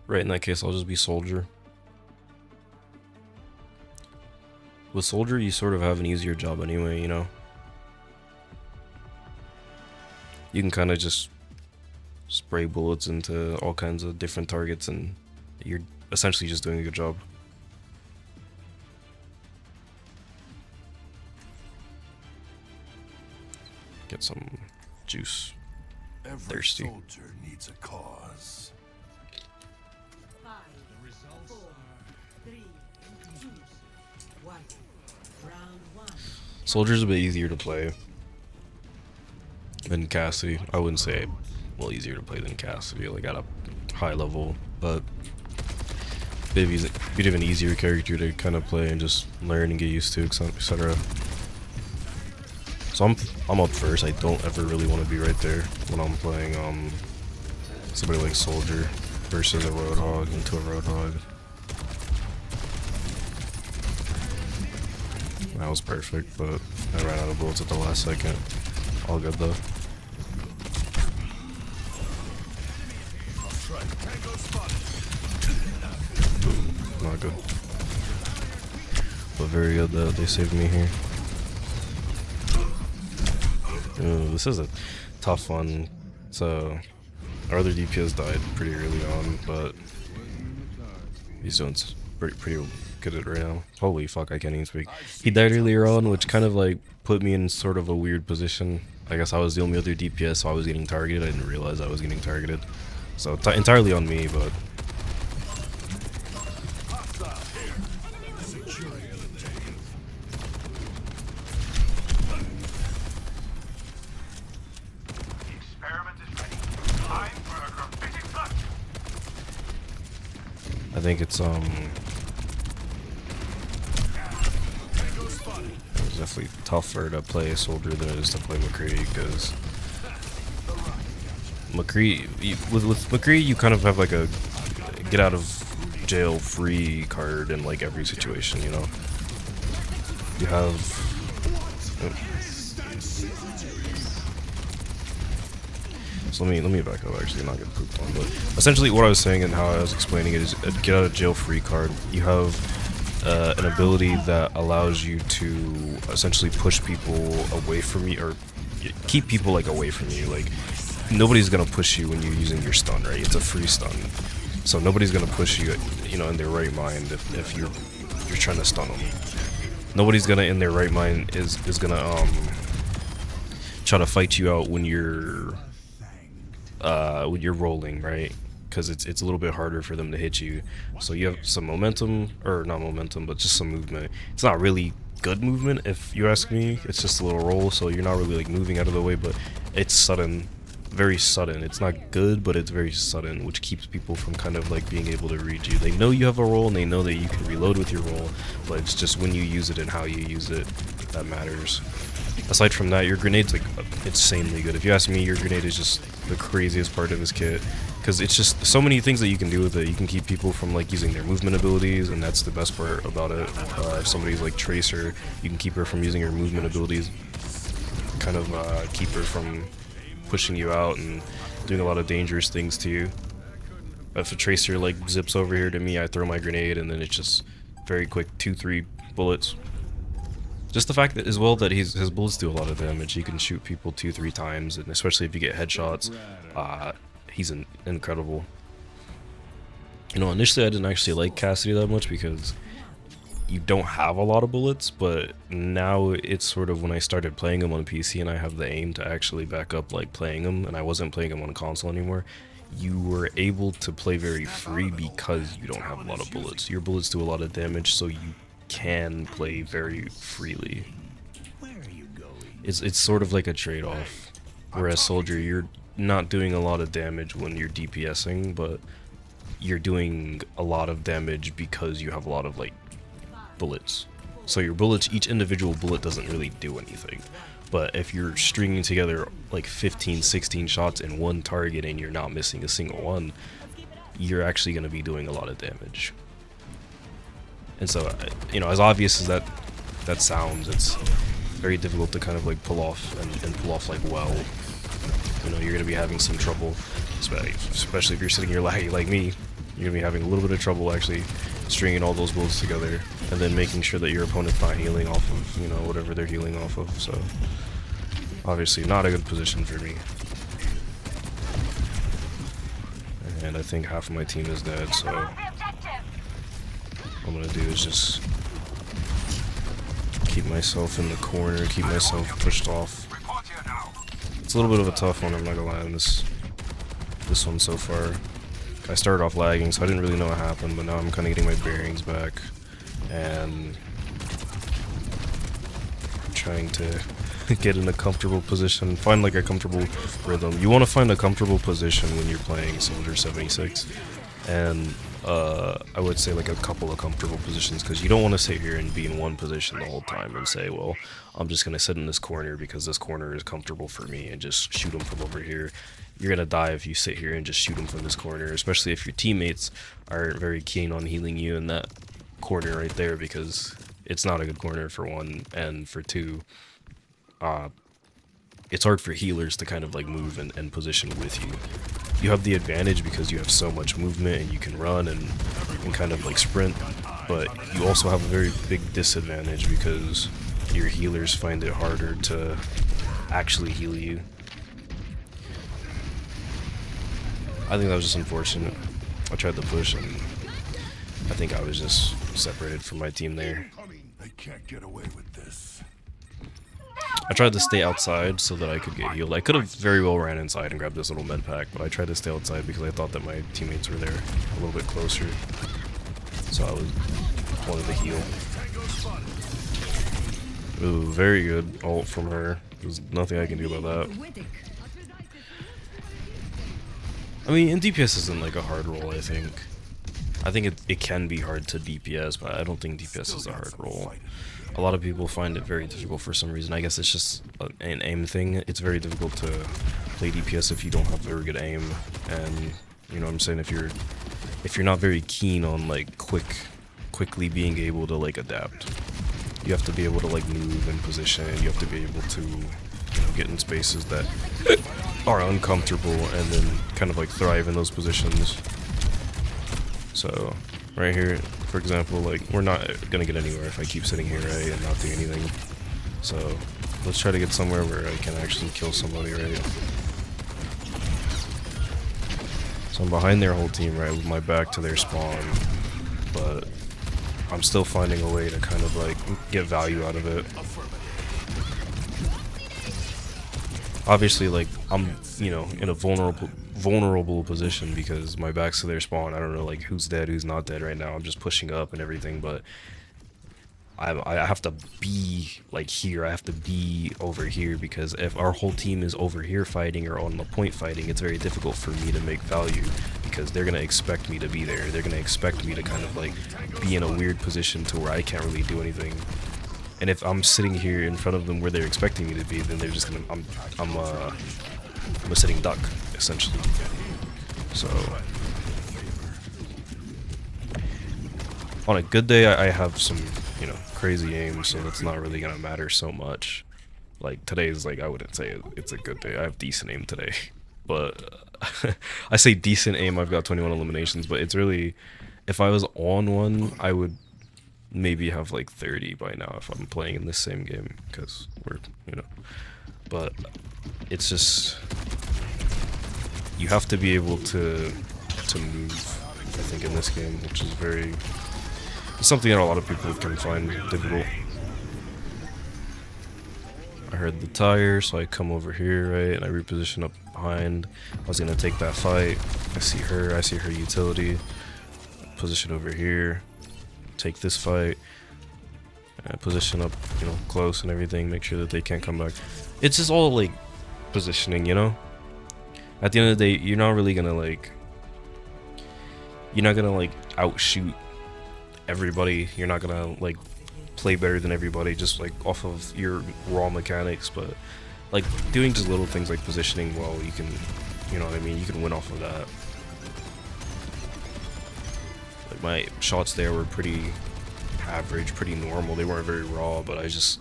Right, in that case, I'll just be soldier. With soldier, you sort of have an easier job anyway, you know? You can kind of just spray bullets into all kinds of different targets and you're essentially just doing a good job. Get some juice. Every Thirsty. soldier needs a cause. 5, 4, 3, 2, 1. Round 1. Soldier's a bit easier to play than Cassidy. I wouldn't say, well, easier to play than Cassidy, like at a high level, but bit of an easier character to kind of play and just learn and get used to, etc. So I'm up first. I don't ever really want to be right there when I'm playing somebody like Soldier versus a Roadhog into a Roadhog. That was perfect, but I ran out of bullets at the last second. All good though. Not good. But very good that they saved me here. Ooh, this is a tough one. So, our other DPS died pretty early on, but he's doing pretty good at it right now. Holy fuck, I can't even speak. He died earlier on, which kind of like put me in sort of a weird position. I guess I was the only other DPS, so I was getting targeted. I didn't realize I was getting targeted. So, entirely on me, but... I think it's definitely tougher to play a soldier than it is to play McCree, because with McCree you kind of have like a get out of jail free card in like every situation, you know. You have so let me back up, actually, not get pooped on, but essentially what I was saying and how I was explaining it is a get out of jail free card. You have an ability that allows you to essentially push people away from you, or keep people like away from you. Like, nobody's gonna push you when you're using your stun, right? It's a free stun, so nobody's gonna push you, you know, in their right mind if you're trying to stun them. Nobody's gonna in their right mind is gonna try to fight you out when you're rolling, right? Because it's a little bit harder for them to hit you. So you have some momentum, or not momentum, but just some movement. It's not really good movement, if you ask me. It's just a little roll, so you're not really like moving out of the way, but it's sudden, very sudden. It's not good, but it's very sudden, which keeps people from kind of like being able to read you. They know you have a roll, and they know that you can reload with your roll, but it's just when you use it and how you use it that matters. Aside from that, your grenade's like insanely good. If you ask me, your grenade is just the craziest part of this kit, because it's just so many things that you can do with it. You can keep people from like using their movement abilities, and that's the best part about it. If somebody's like Tracer, you can keep her from using her movement abilities, kind of keep her from pushing you out and doing a lot of dangerous things to you. If a Tracer like zips over here to me, I throw my grenade, and then it's just very quick 2-3 bullets. Just the fact that as well that his bullets do a lot of damage. He can shoot people 2-3 times, and especially if you get headshots, he's incredible. You know, initially I didn't actually like Cassidy that much because you don't have a lot of bullets, but now it's sort of when I started playing him on PC and I have the aim to actually back up like playing him, and I wasn't playing him on console anymore, you were able to play very free because you don't have a lot of bullets. Your bullets do a lot of damage, so you can play very freely. It's sort of like a trade-off. Whereas Soldier, you're not doing a lot of damage when you're DPSing, but you're doing a lot of damage because you have a lot of like bullets. So your bullets, each individual bullet doesn't really do anything. But if you're stringing together like 15-16 shots in one target and you're not missing a single one, you're actually going to be doing a lot of damage. And so, you know, as obvious as that sounds, it's very difficult to kind of like pull off and pull off like well. You know, you're going to be having some trouble, especially if you're sitting here laggy like me. You're gonna be having a little bit of trouble actually stringing all those builds together, and then making sure that your opponent's not healing off of, you know, whatever they're healing off of. So obviously not a good position for me. And I think half of my team is dead, so what I'm gonna do is just keep myself in the corner, keep myself pushed off. It's a little bit of a tough one, I'm not gonna lie, on this one so far. I started off lagging, so I didn't really know what happened, but now I'm kind of getting my bearings back, and I'm trying to get in a comfortable position, find like a comfortable rhythm. You want to find a comfortable position when you're playing Soldier 76, and I would say like a couple of comfortable positions, because you don't want to sit here and be in one position the whole time and say, well, I'm just going to sit in this corner because this corner is comfortable for me and just shoot them from over here. You're going to die if you sit here and just shoot them from this corner, especially if your teammates aren't very keen on healing you in that corner right there, because it's not a good corner for one, and for two, it's hard for healers to kind of like move and position with you. You have the advantage because you have so much movement and you can run and kind of like sprint, but you also have a very big disadvantage because your healers find it harder to actually heal you. I think that was just unfortunate. I tried to push and I think I was just separated from my team there. They can't get away with this. I tried to stay outside so that I could get healed. I could have very well ran inside and grabbed this little med pack, but I tried to stay outside because I thought that my teammates were there a little bit closer. So I wanted to heal. Ooh, very good ult from her. There's nothing I can do about that. I mean, and DPS isn't like a hard role, I think. I think it can be hard to DPS, but I don't think DPS is a hard role. A lot of people find it very difficult for some reason. I guess it's just an aim thing. It's very difficult to play DPS if you don't have very good aim, and you know what I'm saying, if you're not very keen on like quickly being able to like adapt. You have to be able to like move and position. You have to be able to, you know, get in spaces that are uncomfortable and then kind of like thrive in those positions. So right here, for example, like we're not gonna get anywhere if I keep sitting here, right, and not do anything. So let's try to get somewhere where I can actually kill somebody, right? So I'm behind their whole team, right, with my back to their spawn, but I'm still finding a way to kind of like get value out of it. Obviously, like I'm, you know, in a vulnerable position because my back's to their spawn. I don't know like who's dead, who's not dead right now. I'm just pushing up and everything, but I have to be like here. I have to be over here because if our whole team is over here fighting or on the point fighting, it's very difficult for me to make value because they're gonna expect me to be there. They're gonna expect me to kind of like be in a weird position to where I can't really do anything. And if I'm sitting here in front of them where they're expecting me to be, then they're just gonna I'm a sitting duck essentially. So on a good day, I have some, you know, crazy aim, so that's not really gonna matter so much. Like today's like I wouldn't say it's a good day. I have decent aim today, but I say decent aim. I've got 21 eliminations, but it's really, if I was on one, I would maybe have like 30 by now if I'm playing in this same game because we're, you know, but it's just you have to be able to move, I think, in this game, which is very, it's something that a lot of people can find difficult. I heard the tire, so I come over here, right, and I reposition up behind. I was gonna take that fight. I see her utility. Position over here. Take this fight. Position up, you know, close and everything. Make sure that they can't come back. It's just all like positioning, you know. At the end of the day, you're not really gonna like. You're not gonna like outshoot everybody. You're not gonna like play better than everybody just like off of your raw mechanics, but like doing just little things like positioning well, you can, you know what I mean, you can win off of that. Like my shots there were pretty average, pretty normal. They weren't very raw, but I just